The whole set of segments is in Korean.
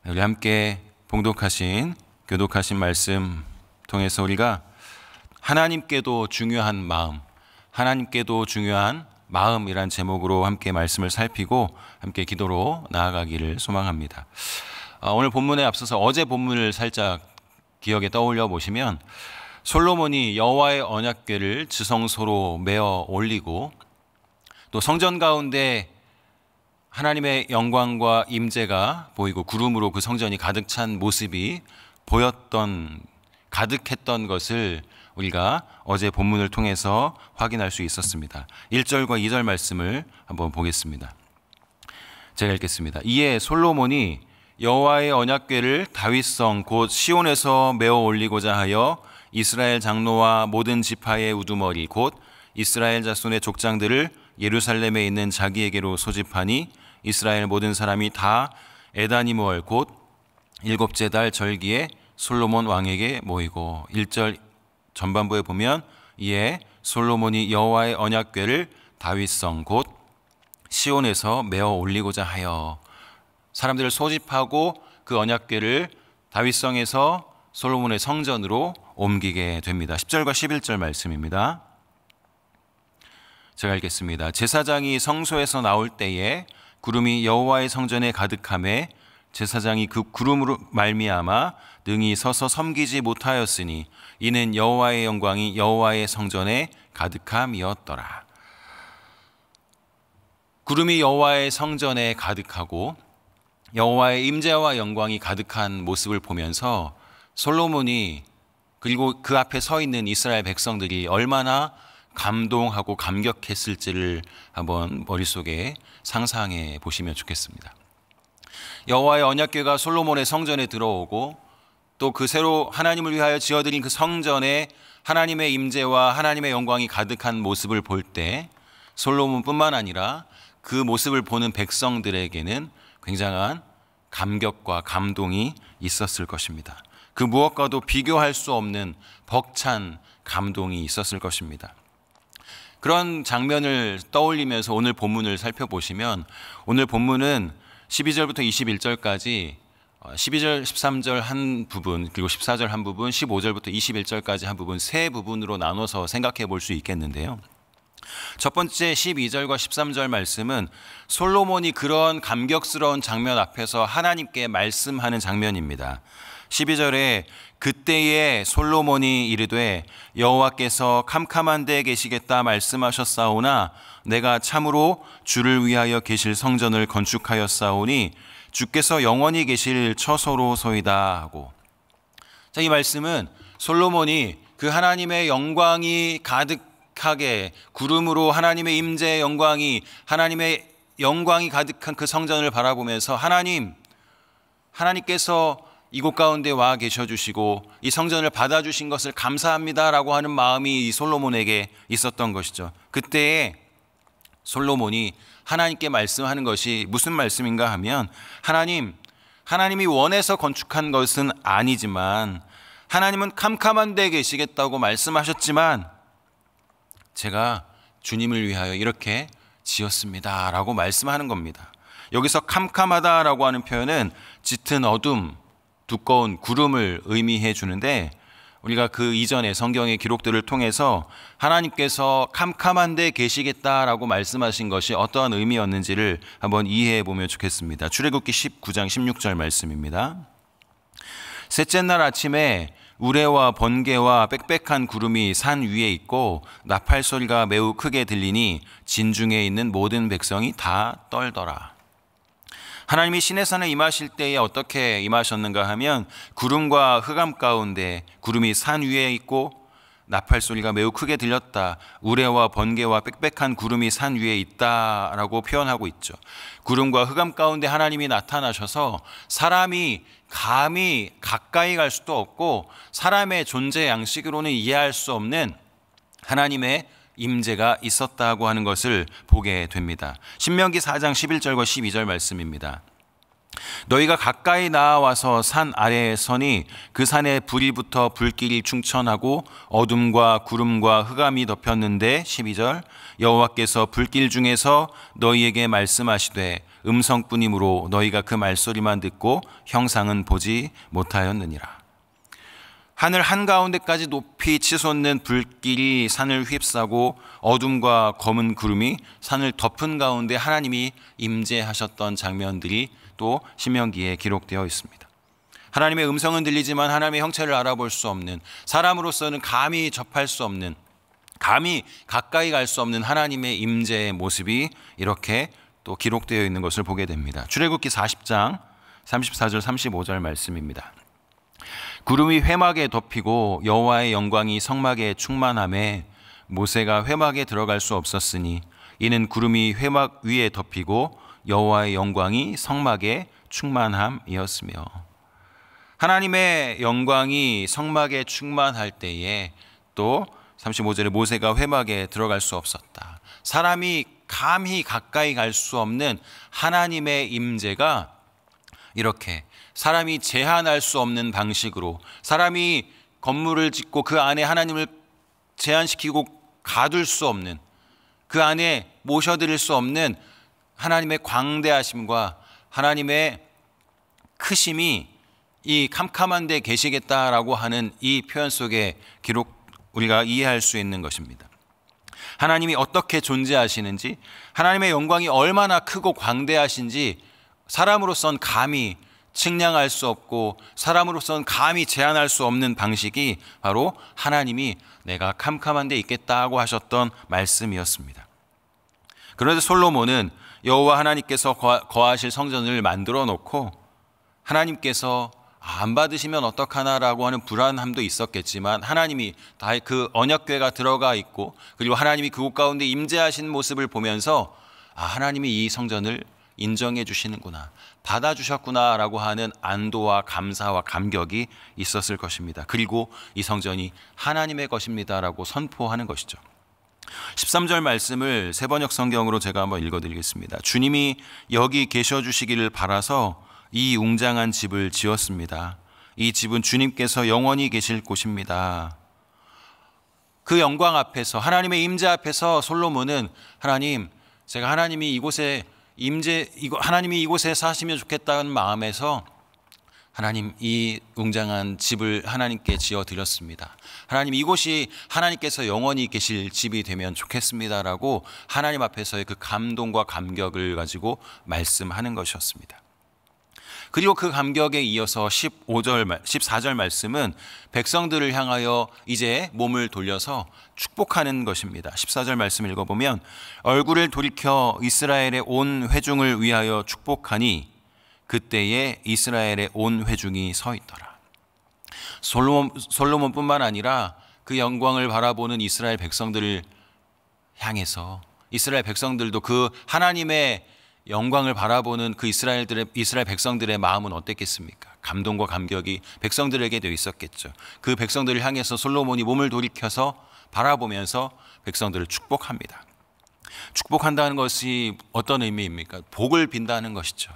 우리 함께 봉독하신 교독하신 말씀 통해서 우리가 하나님께도 중요한 마음, 하나님께도 중요한 마음이란 제목으로 함께 말씀을 살피고 함께 기도로 나아가기를 소망합니다. 오늘 본문에 앞서서 어제 본문을 살짝 기억에 떠올려 보시면 솔로몬이 여호와의 언약궤를 지성소로 메어 올리고 또 성전 가운데 하나님의 영광과 임재가 보이고 구름으로 그 성전이 가득 찬 모습이 가득했던 것을 우리가 어제 본문을 통해서 확인할 수 있었습니다. 1절과 2절 말씀을 한번 보겠습니다. 제가 읽겠습니다. 이에 솔로몬이 여호와의 언약궤를 다윗성 곧 시온에서 메어 올리고자 하여 이스라엘 장로와 모든 지파의 우두머리 곧 이스라엘 자손의 족장들을 예루살렘에 있는 자기에게로 소집하니 이스라엘 모든 사람이 다 에다니므월 곧 일곱째 달 절기에 솔로몬 왕에게 모이고 1절 전반부에 보면 이에 솔로몬이 여호와의 언약궤를 다윗성 곧 시온에서 메어 올리고자 하여 사람들을 소집하고 그 언약궤를 다윗성에서 솔로몬의 성전으로 옮기게 됩니다. 10절과 11절 말씀입니다. 제가 읽겠습니다. 제사장이 성소에서 나올 때에 구름이 여호와의 성전에 가득하매 제사장이 그 구름으로 말미암아 능히 서서 섬기지 못하였으니 이는 여호와의 영광이 여호와의 성전에 가득함이었더라. 구름이 여호와의 성전에 가득하고 여호와의 임재와 영광이 가득한 모습을 보면서 솔로몬이 그리고 그 앞에 서 있는 이스라엘 백성들이 얼마나 감동하고 감격했을지를 한번 머릿속에 상상해 보시면 좋겠습니다. 여호와의 언약궤가 솔로몬의 성전에 들어오고 또 그 새로 하나님을 위하여 지어드린 그 성전에 하나님의 임재와 하나님의 영광이 가득한 모습을 볼 때 솔로몬뿐만 아니라 그 모습을 보는 백성들에게는 굉장한 감격과 감동이 있었을 것입니다. 그 무엇과도 비교할 수 없는 벅찬 감동이 있었을 것입니다. 그런 장면을 떠올리면서 오늘 본문을 살펴보시면 오늘 본문은 12절부터 21절까지 12절, 13절 한 부분 그리고 14절 한 부분, 15절부터 21절까지 한 부분 세 부분으로 나눠서 생각해 볼 수 있겠는데요. 첫 번째 12절과 13절 말씀은 솔로몬이 그런 감격스러운 장면 앞에서 하나님께 말씀하는 장면입니다. 12절에 그때에 솔로몬이 이르되 여호와께서 캄캄한 데에 계시겠다 말씀하셨사오나 내가 참으로 주를 위하여 계실 성전을 건축하였사오니 주께서 영원히 계실 처소로소이다 하고, 자, 이 말씀은 솔로몬이 그 하나님의 영광이 가득하게 구름으로 하나님의 임재의 영광이 하나님의 영광이 가득한 그 성전을 바라보면서 하나님께서 이곳 가운데 와 계셔주시고 이 성전을 받아주신 것을 감사합니다라고 하는 마음이 이 솔로몬에게 있었던 것이죠. 그때에 솔로몬이 하나님께 말씀하는 것이 무슨 말씀인가 하면 하나님이 원해서 건축한 것은 아니지만 하나님은 캄캄한 데에 계시겠다고 말씀하셨지만 제가 주님을 위하여 이렇게 지었습니다 라고 말씀하는 겁니다. 여기서 캄캄하다라고 하는 표현은 짙은 어둠, 두꺼운 구름을 의미해 주는데 우리가 그 이전의 성경의 기록들을 통해서 하나님께서 캄캄한 데 계시겠다라고 말씀하신 것이 어떠한 의미였는지를 한번 이해해 보면 좋겠습니다. 출애굽기 19장 16절 말씀입니다. 셋째 날 아침에 우레와 번개와 빽빽한 구름이 산 위에 있고 나팔 소리가 매우 크게 들리니 진중에 있는 모든 백성이 다 떨더라. 하나님이 시내산에 임하실 때에 어떻게 임하셨는가 하면 구름과 흑암 가운데 구름이 산 위에 있고 나팔 소리가 매우 크게 들렸다. 우레와 번개와 빽빽한 구름이 산 위에 있다라고 표현하고 있죠. 구름과 흑암 가운데 하나님이 나타나셔서 사람이 감히 가까이 갈 수도 없고 사람의 존재 양식으로는 이해할 수 없는 하나님의 임재가 있었다고 하는 것을 보게 됩니다. 신명기 4장 11절과 12절 말씀입니다. 너희가 가까이 나와서 산 아래에 서니 그 산에 불이 붙어 불길이 충천하고 어둠과 구름과 흑암이 덮였는데 12절 여호와께서 불길 중에서 너희에게 말씀하시되 음성뿐이므로 너희가 그 말소리만 듣고 형상은 보지 못하였느니라. 하늘 한가운데까지 높이 치솟는 불길이 산을 휩싸고 어둠과 검은 구름이 산을 덮은 가운데 하나님이 임재하셨던 장면들이 또 신명기에 기록되어 있습니다. 하나님의 음성은 들리지만 하나님의 형체를 알아볼 수 없는, 사람으로서는 감히 접할 수 없는, 감히 가까이 갈 수 없는 하나님의 임재의 모습이 이렇게 또 기록되어 있는 것을 보게 됩니다. 출애굽기 40장 34절 35절 말씀입니다. 구름이 회막에 덮이고 여호와의 영광이 성막에 충만하매 모세가 회막에 들어갈 수 없었으니 이는 구름이 회막 위에 덮이고 여호와의 영광이 성막에 충만함이었으며. 하나님의 영광이 성막에 충만할 때에 또 35절에 모세가 회막에 들어갈 수 없었다. 사람이 감히 가까이 갈 수 없는 하나님의 임재가 이렇게 사람이 제한할 수 없는 방식으로, 사람이 건물을 짓고 그 안에 하나님을 제한시키고 가둘 수 없는, 그 안에 모셔드릴 수 없는 하나님의 광대하심과 하나님의 크심이 이 캄캄한 데 계시겠다라고 하는 이 표현 속에 우리가 이해할 수 있는 것입니다. 하나님이 어떻게 존재하시는지, 하나님의 영광이 얼마나 크고 광대하신지 사람으로선 감히 측량할 수 없고 사람으로선 감히 제한할 수 없는 방식이 바로 하나님이 내가 캄캄한 데 있겠다고 하셨던 말씀이었습니다. 그런데 솔로몬은 여호와 하나님께서 거하실 성전을 만들어 놓고 하나님께서 안 받으시면 어떡하나라고 하는 불안함도 있었겠지만 하나님이 다 그 언약궤가 들어가 있고 그리고 하나님이 그곳 가운데 임재하신 모습을 보면서 하나님이 이 성전을 인정해 주시는구나, 받아주셨구나라고 하는 안도와 감사와 감격이 있었을 것입니다. 그리고 이 성전이 하나님의 것입니다라고 선포하는 것이죠. 13절 말씀을 세번역 성경으로 제가 한번 읽어드리겠습니다. 주님이 여기 계셔주시기를 바라서 이 웅장한 집을 지었습니다. 이 집은 주님께서 영원히 계실 곳입니다. 그 영광 앞에서, 하나님의 임재 앞에서 솔로몬은 하나님, 제가 하나님이 이곳에 하나님이 이곳에 사시면 좋겠다는 마음에서 하나님 이 웅장한 집을 하나님께 지어 드렸습니다. 하나님 이곳이 하나님께서 영원히 계실 집이 되면 좋겠습니다라고 하나님 앞에서의 그 감동과 감격을 가지고 말씀하는 것이었습니다. 그리고 그 감격에 이어서 14절 말씀은 백성들을 향하여 이제 몸을 돌려서 축복하는 것입니다. 14절 말씀 읽어보면 얼굴을 돌이켜 이스라엘의 온 회중을 위하여 축복하니 그때에 이스라엘의 온 회중이 서 있더라. 솔로몬뿐만 아니라 그 영광을 바라보는 이스라엘 백성들을 향해서 이스라엘 백성들도 그 하나님의 영광을 바라보는 그 이스라엘 백성들의 마음은 어땠겠습니까? 감동과 감격이 백성들에게도 있었겠죠. 그 백성들을 향해서 솔로몬이 몸을 돌이켜서 바라보면서 백성들을 축복합니다. 축복한다는 것이 어떤 의미입니까? 복을 빈다는 것이죠.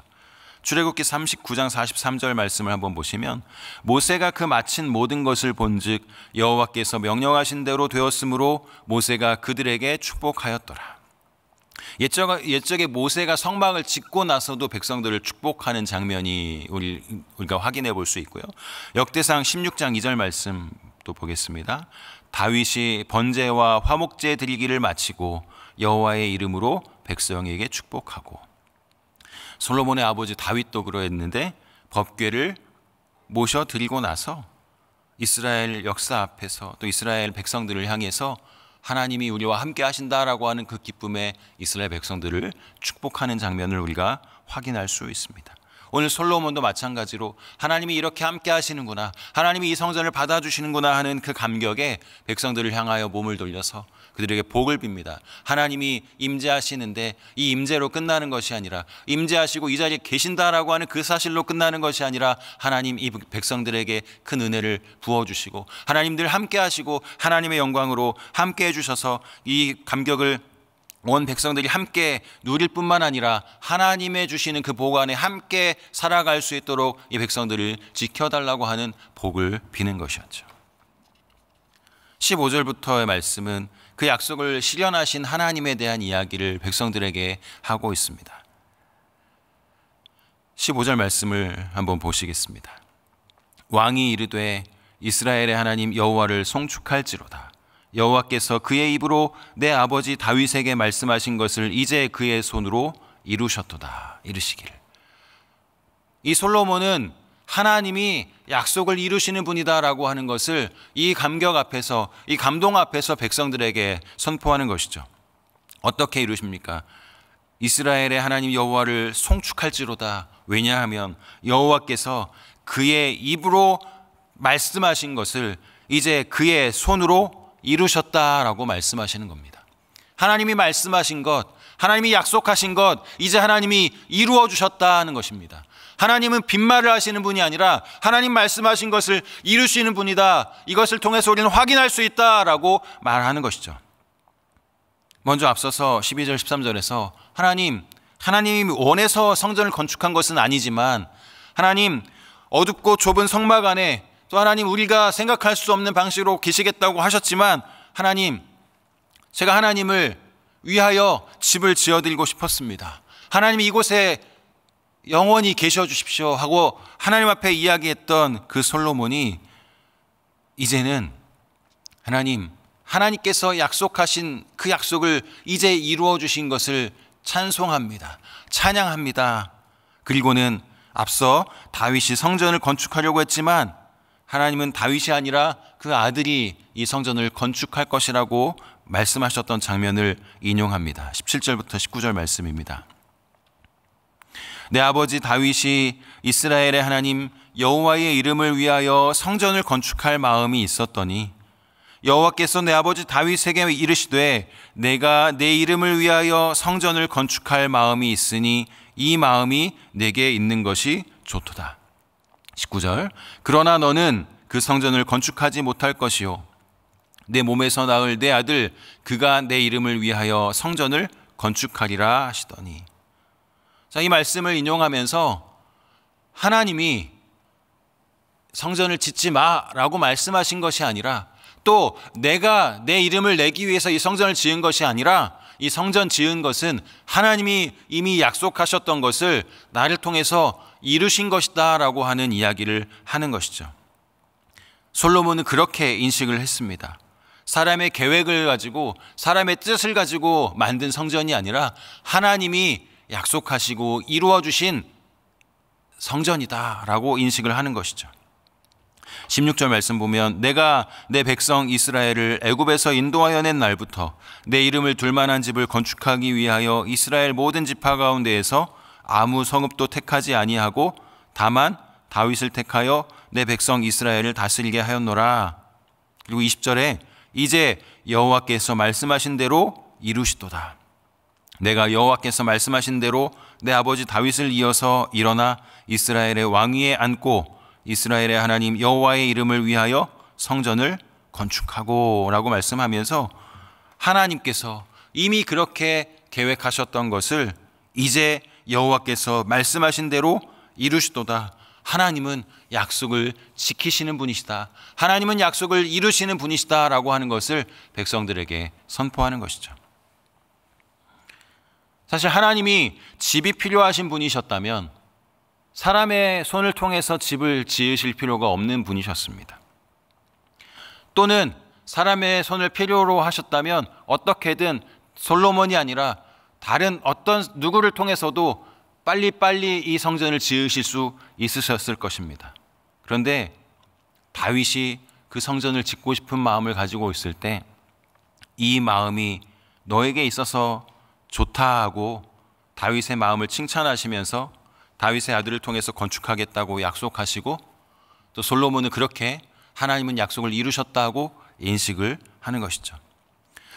출애굽기 39장 43절 말씀을 한번 보시면 모세가 그 마친 모든 것을 본즉 여호와께서 명령하신 대로 되었으므로 모세가 그들에게 축복하였더라. 옛적에 모세가 성막을 짓고 나서도 백성들을 축복하는 장면이 우리가 확인해 볼 수 있고요. 역대상 16장 2절 말씀도 보겠습니다. 다윗이 번제와 화목제 드리기를 마치고 여호와의 이름으로 백성에게 축복하고. 솔로몬의 아버지 다윗도 그러했는데 법궤를 모셔 드리고 나서 이스라엘 역사 앞에서 또 이스라엘 백성들을 향해서 하나님이 우리와 함께 하신다라고 하는 그 기쁨에 이스라엘 백성들을 축복하는 장면을 우리가 확인할 수 있습니다. 오늘 솔로몬도 마찬가지로 하나님이 이렇게 함께 하시는구나, 하나님이 이 성전을 받아주시는구나 하는 그 감격에 백성들을 향하여 몸을 돌려서 그들에게 복을 빕니다. 하나님이 임재하시는데 이 임재로 끝나는 것이 아니라, 임재하시고 이 자리에 계신다라고 하는 그 사실로 끝나는 것이 아니라 하나님 이 백성들에게 큰 은혜를 부어주시고 하나님들 함께 하시고 하나님의 영광으로 함께 해주셔서 이 감격을 온 백성들이 함께 누릴 뿐만 아니라 하나님의 주시는 그 복 안에 함께 살아갈 수 있도록 이 백성들을 지켜달라고 하는 복을 비는 것이었죠. 15절부터의 말씀은 그 약속을 실현하신 하나님에 대한 이야기를 백성들에게 하고 있습니다. 15절 말씀을 한번 보시겠습니다. 왕이 이르되 이스라엘의 하나님 여호와를 송축할지로다. 여호와께서 그의 입으로 내 아버지 다윗에게 말씀하신 것을 이제 그의 손으로 이루셨도다. 이르시기를. 이 솔로몬은 하나님이 약속을 이루시는 분이다라고 하는 것을 이 감격 앞에서, 이 감동 앞에서 백성들에게 선포하는 것이죠. 어떻게 이루십니까? 이스라엘의 하나님 여호와를 송축할지로다. 왜냐하면 여호와께서 그의 입으로 말씀하신 것을 이제 그의 손으로 이루셨다라고 말씀하시는 겁니다. 하나님이 말씀하신 것, 하나님이 약속하신 것, 이제 하나님이 이루어 주셨다는 것입니다. 하나님은 빈말을 하시는 분이 아니라 하나님 말씀하신 것을 이루시는 분이다. 이것을 통해서 우리는 확인할 수 있다라고 말하는 것이죠. 먼저 앞서서 12절 13절에서 하나님이 원해서 성전을 건축한 것은 아니지만 하나님 어둡고 좁은 성막 안에 또 하나님 우리가 생각할 수 없는 방식으로 계시겠다고 하셨지만 하나님, 제가 하나님을 위하여 집을 지어드리고 싶었습니다. 하나님 이곳에 영원히 계셔 주십시오 하고 하나님 앞에 이야기했던 그 솔로몬이 이제는 하나님께서 약속하신 그 약속을 이제 이루어 주신 것을 찬송합니다. 찬양합니다. 그리고는 앞서 다윗이 성전을 건축하려고 했지만 하나님은 다윗이 아니라 그 아들이 이 성전을 건축할 것이라고 말씀하셨던 장면을 인용합니다. 17절부터 19절 말씀입니다. 내 아버지 다윗이 이스라엘의 하나님 여호와의 이름을 위하여 성전을 건축할 마음이 있었더니 여호와께서 내 아버지 다윗에게 이르시되 내가 내 이름을 위하여 성전을 건축할 마음이 있으니 이 마음이 내게 있는 것이 좋도다. 19절 그러나 너는 그 성전을 건축하지 못할 것이요 내 몸에서 낳을 내 아들 그가 내 이름을 위하여 성전을 건축하리라 하시더니. 자, 이 말씀을 인용하면서 하나님이 성전을 짓지 마라고 말씀하신 것이 아니라 또 내가 내 이름을 내기 위해서 이 성전을 지은 것이 아니라 이 성전 지은 것은 하나님이 이미 약속하셨던 것을 나를 통해서 이루신 것이다 라고 하는 이야기를 하는 것이죠. 솔로몬은 그렇게 인식을 했습니다. 사람의 계획을 가지고 사람의 뜻을 가지고 만든 성전이 아니라 하나님이 약속하시고 이루어 주신 성전이다 라고 인식을 하는 것이죠. 16절 말씀 보면 내가 내 백성 이스라엘을 애굽에서 인도하여 낸 날부터 내 이름을 둘 만한 집을 건축하기 위하여 이스라엘 모든 지파 가운데에서 아무 성읍도 택하지 아니하고 다만 다윗을 택하여 내 백성 이스라엘을 다스리게 하였노라. 그리고 20절에 이제 여호와께서 말씀하신 대로 이루시도다. 내가 여호와께서 말씀하신 대로 내 아버지 다윗을 이어서 일어나 이스라엘의 왕위에 앉고 이스라엘의 하나님 여호와의 이름을 위하여 성전을 건축하고 라고 말씀하면서 하나님께서 이미 그렇게 계획하셨던 것을 이제 여호와께서 말씀하신 대로 이루시도다. 하나님은 약속을 지키시는 분이시다. 하나님은 약속을 이루시는 분이시다 라고 하는 것을 백성들에게 선포하는 것이죠. 사실 하나님이 집이 필요하신 분이셨다면 사람의 손을 통해서 집을 지으실 필요가 없는 분이셨습니다. 또는 사람의 손을 필요로 하셨다면 어떻게든 솔로몬이 아니라 다른 어떤 누구를 통해서도 빨리빨리 이 성전을 지으실 수 있으셨을 것입니다. 그런데 다윗이 그 성전을 짓고 싶은 마음을 가지고 있을 때 이 마음이 너에게 있어서 좋다 하고 다윗의 마음을 칭찬하시면서 다윗의 아들을 통해서 건축하겠다고 약속하시고 또 솔로몬은 그렇게 하나님은 약속을 이루셨다고 인식을 하는 것이죠.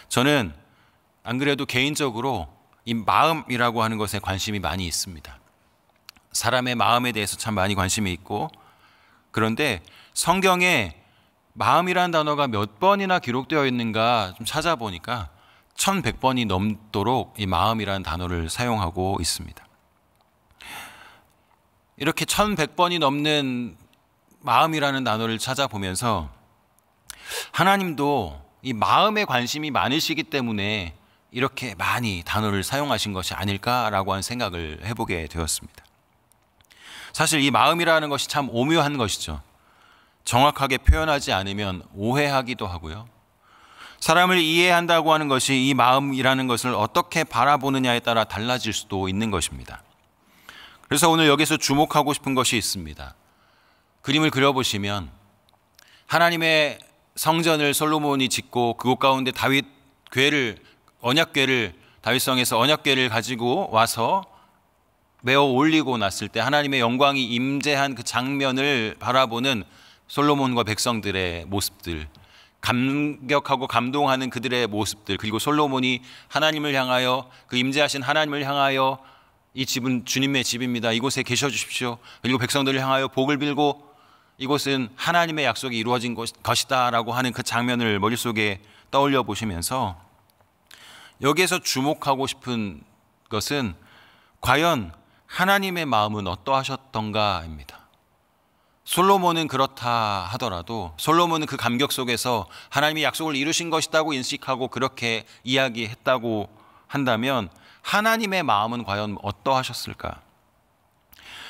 저는 안 그래도 개인적으로 이 마음이라고 하는 것에 관심이 많이 있습니다. 사람의 마음에 대해서 참 많이 관심이 있고 그런데 성경에 마음이라는 단어가 몇 번이나 기록되어 있는가 좀 찾아보니까 1100번이 넘도록 이 마음이라는 단어를 사용하고 있습니다. 이렇게 1100번이 넘는 마음이라는 단어를 찾아보면서 하나님도 이 마음에 관심이 많으시기 때문에 이렇게 많이 단어를 사용하신 것이 아닐까라고 하는 생각을 해보게 되었습니다. 사실 이 마음이라는 것이 참 오묘한 것이죠. 정확하게 표현하지 않으면 오해하기도 하고요. 사람을 이해한다고 하는 것이 이 마음이라는 것을 어떻게 바라보느냐에 따라 달라질 수도 있는 것입니다. 그래서 오늘 여기서 주목하고 싶은 것이 있습니다. 그림을 그려보시면 하나님의 성전을 솔로몬이 짓고 그곳 가운데 다윗성에서 언약궤를 가지고 와서 메어 올리고 났을 때 하나님의 영광이 임재한 그 장면을 바라보는 솔로몬과 백성들의 모습들, 감격하고 감동하는 그들의 모습들, 그리고 솔로몬이 하나님을 향하여, 그 임재하신 하나님을 향하여 이 집은 주님의 집입니다, 이곳에 계셔 주십시오, 그리고 백성들을 향하여 복을 빌고 이곳은 하나님의 약속이 이루어진 것이다 라고 하는 그 장면을 머릿속에 떠올려 보시면서 여기에서 주목하고 싶은 것은 과연 하나님의 마음은 어떠하셨던가입니다. 솔로몬은 그렇다 하더라도 솔로몬은 그 감격 속에서 하나님이 약속을 이루신 것이라고 인식하고 그렇게 이야기했다고 한다면 하나님의 마음은 과연 어떠하셨을까?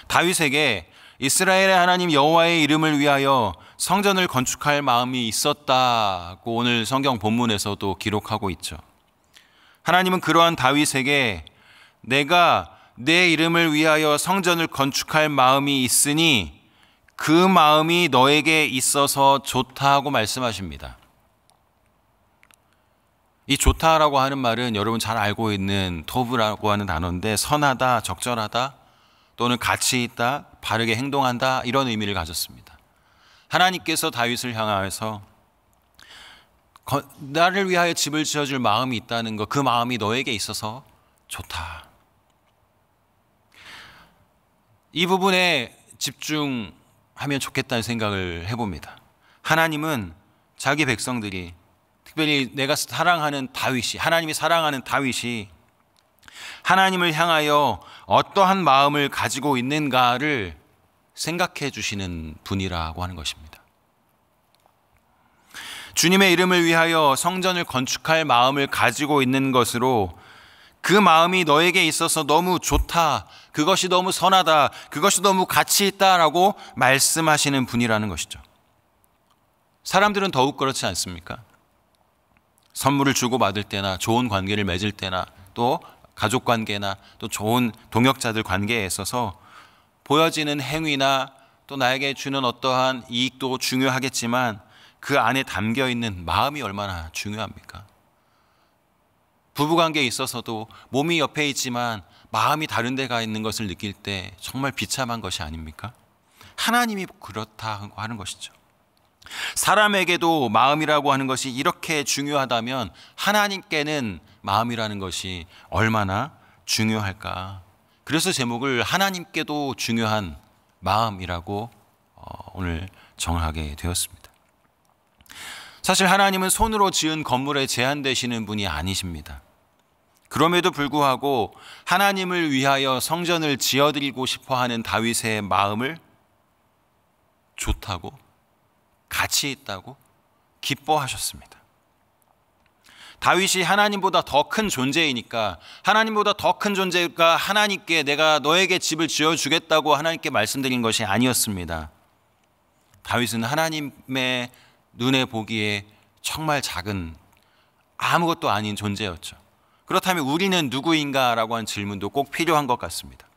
다윗에게 이스라엘의 하나님 여호와의 이름을 위하여 성전을 건축할 마음이 있었다고 오늘 성경 본문에서도 기록하고 있죠. 하나님은 그러한 다윗에게 내가 내 이름을 위하여 성전을 건축할 마음이 있으니 그 마음이 너에게 있어서 좋다고 말씀하십니다. 이 좋다라고 하는 말은 여러분 잘 알고 있는 토브라고 하는 단어인데 선하다, 적절하다, 또는 가치 있다, 바르게 행동한다, 이런 의미를 가졌습니다. 하나님께서 다윗을 향하여서 나를 위하여 집을 지어줄 마음이 있다는 것, 그 마음이 너에게 있어서 좋다. 이 부분에 집중하면 좋겠다는 생각을 해봅니다. 하나님은 자기 백성들이, 특별히 내가 사랑하는 다윗이, 하나님이 사랑하는 다윗이 하나님을 향하여 어떠한 마음을 가지고 있는가를 생각해 주시는 분이라고 하는 것입니다. 주님의 이름을 위하여 성전을 건축할 마음을 가지고 있는 것으로 그 마음이 너에게 있어서 너무 좋다, 그것이 너무 선하다, 그것이 너무 가치 있다라고 말씀하시는 분이라는 것이죠. 사람들은 더욱 그렇지 않습니까? 선물을 주고받을 때나 좋은 관계를 맺을 때나 또 가족 관계나 또 좋은 동역자들 관계에 있어서 보여지는 행위나 또 나에게 주는 어떠한 이익도 중요하겠지만 그 안에 담겨 있는 마음이 얼마나 중요합니까? 부부관계에 있어서도 몸이 옆에 있지만 마음이 다른 데 가 있는 것을 느낄 때 정말 비참한 것이 아닙니까? 하나님이 그렇다고 하는 것이죠. 사람에게도 마음이라고 하는 것이 이렇게 중요하다면 하나님께는 마음이라는 것이 얼마나 중요할까? 그래서 제목을 하나님께도 중요한 마음이라고 오늘 정하게 되었습니다. 사실 하나님은 손으로 지은 건물에 제한되시는 분이 아니십니다. 그럼에도 불구하고 하나님을 위하여 성전을 지어드리고 싶어하는 다윗의 마음을 좋다고, 가치 있다고 기뻐하셨습니다. 다윗이 하나님보다 더 큰 존재이니까, 하나님보다 더 큰 존재가 하나님께 내가 너에게 집을 지어주겠다고 하나님께 말씀드린 것이 아니었습니다. 다윗은 하나님의 눈에 보기에 정말 작은 아무것도 아닌 존재였죠. 그렇다면 우리는 누구인가라고 하는 질문도 꼭 필요한 것 같습니다.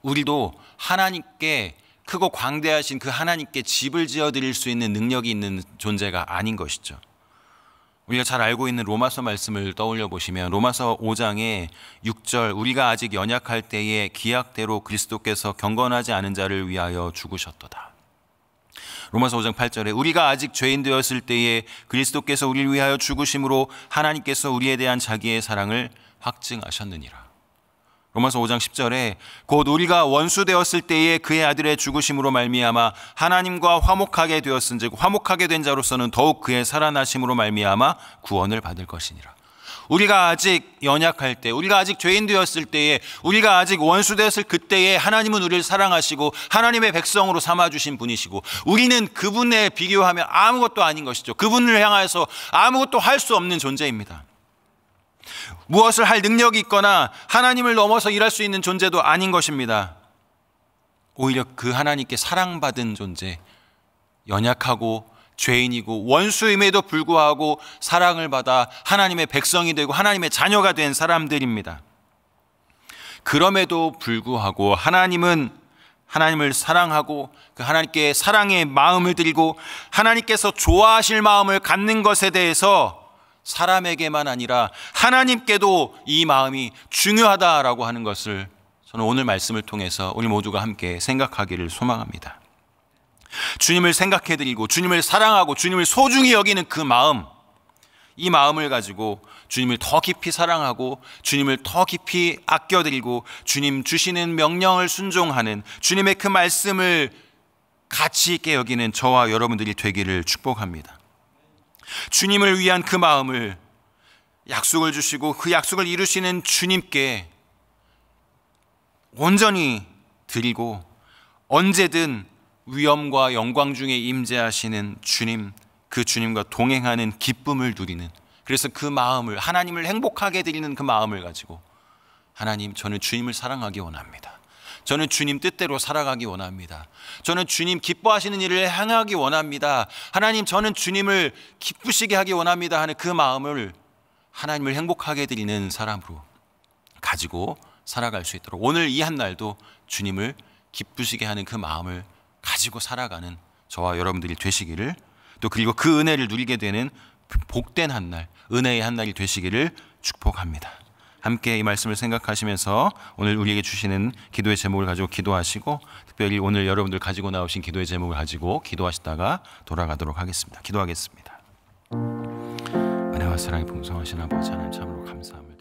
우리도 하나님께, 크고 광대하신 그 하나님께 집을 지어드릴 수 있는 능력이 있는 존재가 아닌 것이죠. 우리가 잘 알고 있는 로마서 말씀을 떠올려 보시면 로마서 5장의 6절, 우리가 아직 연약할 때에 기약대로 그리스도께서 경건하지 않은 자를 위하여 죽으셨도다. 로마서 5장 8절에 우리가 아직 죄인 되었을 때에 그리스도께서 우리를 위하여 죽으심으로 하나님께서 우리에 대한 자기의 사랑을 확증하셨느니라. 로마서 5장 10절에 곧 우리가 원수 되었을 때에 그의 아들의 죽으심으로 말미암아 하나님과 화목하게 되었은즉 화목하게 된 자로서는 더욱 그의 살아나심으로 말미암아 구원을 받을 것이니라. 우리가 아직 연약할 때, 우리가 아직 죄인 되었을 때에, 우리가 아직 원수 되었을 그때에 하나님은 우리를 사랑하시고 하나님의 백성으로 삼아주신 분이시고, 우리는 그분에 비교하면 아무것도 아닌 것이죠. 그분을 향해서 아무것도 할 수 없는 존재입니다. 무엇을 할 능력이 있거나 하나님을 넘어서 일할 수 있는 존재도 아닌 것입니다. 오히려 그 하나님께 사랑받은 존재, 연약하고 죄인이고 원수임에도 불구하고 사랑을 받아 하나님의 백성이 되고 하나님의 자녀가 된 사람들입니다. 그럼에도 불구하고 하나님은 하나님을 사랑하고 그 하나님께 사랑의 마음을 드리고 하나님께서 좋아하실 마음을 갖는 것에 대해서 사람에게만 아니라 하나님께도 이 마음이 중요하다라고 하는 것을 저는 오늘 말씀을 통해서 우리 모두가 함께 생각하기를 소망합니다. 주님을 생각해드리고 주님을 사랑하고 주님을 소중히 여기는 그 마음, 이 마음을 가지고 주님을 더 깊이 사랑하고 주님을 더 깊이 아껴드리고 주님 주시는 명령을 순종하는, 주님의 그 말씀을 가치 있게 여기는 저와 여러분들이 되기를 축복합니다. 주님을 위한 그 마음을, 약속을 주시고 그 약속을 이루시는 주님께 온전히 드리고 언제든 위엄과 영광 중에 임재하시는 주님, 그 주님과 동행하는 기쁨을 누리는, 그래서 그 마음을, 하나님을 행복하게 드리는 그 마음을 가지고 하나님, 저는 주님을 사랑하기 원합니다. 저는 주님 뜻대로 살아가기 원합니다. 저는 주님 기뻐하시는 일을 행하기 원합니다. 하나님, 저는 주님을 기쁘시게 하기 원합니다 하는 그 마음을 하나님을 행복하게 드리는 사람으로 가지고 살아갈 수 있도록 오늘 이 한 날도 주님을 기쁘시게 하는 그 마음을 가지고 살아가는 저와 여러분들이 되시기를, 또 그리고 그 은혜를 누리게 되는 복된 한 날, 은혜의 한 날이 되시기를 축복합니다. 함께 이 말씀을 생각하시면서 오늘 우리에게 주시는 기도의 제목을 가지고 기도하시고, 특별히 오늘 여러분들 가지고 나오신 기도의 제목을 가지고 기도하시다가 돌아가도록 하겠습니다. 기도하겠습니다. 은혜와 사랑이 풍성하신 아버지 하나님, 참으로 감사합니다.